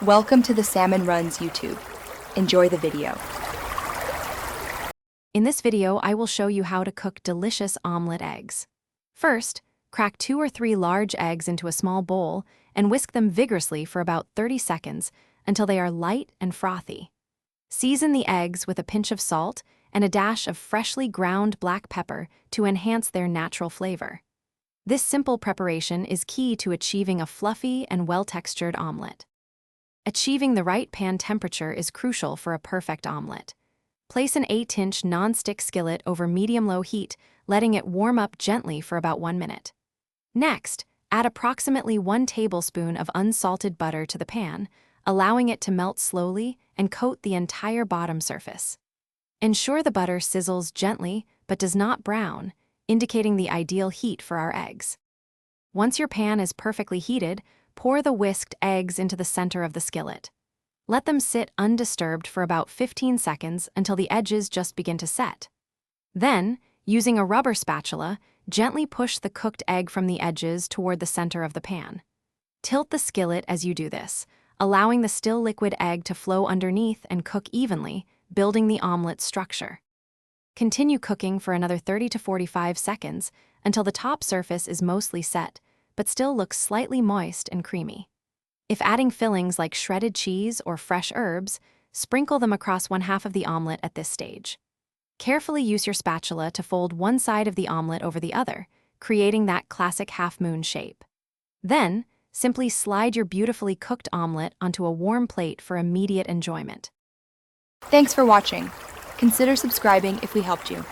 Welcome to the Salmon Runs YouTube. Enjoy the video. In this video, I will show you how to cook delicious omelet eggs. First, crack 2 or 3 large eggs into a small bowl and whisk them vigorously for about 30 seconds until they are light and frothy. Season the eggs with a pinch of salt and a dash of freshly ground black pepper to enhance their natural flavor. This simple preparation is key to achieving a fluffy and well-textured omelet. Achieving the right pan temperature is crucial for a perfect omelet. Place an 8-inch non-stick skillet over medium-low heat, letting it warm up gently for about 1 minute. Next, add approximately 1 tablespoon of unsalted butter to the pan, allowing it to melt slowly and coat the entire bottom surface. Ensure the butter sizzles gently but does not brown, indicating the ideal heat for our eggs. Once your pan is perfectly heated, pour the whisked eggs into the center of the skillet. Let them sit undisturbed for about 15 seconds until the edges just begin to set. Then, using a rubber spatula, gently push the cooked egg from the edges toward the center of the pan. Tilt the skillet as you do this, allowing the still liquid egg to flow underneath and cook evenly, building the omelet structure. Continue cooking for another 30 to 45 seconds until the top surface is mostly set, but still looks slightly moist and creamy. If adding fillings like shredded cheese or fresh herbs, sprinkle them across 1/2 of the omelet at this stage. Carefully use your spatula to fold one side of the omelet over the other, creating that classic half-moon shape. Then, simply slide your beautifully cooked omelet onto a warm plate for immediate enjoyment. Thanks for watching. Consider subscribing if we helped you.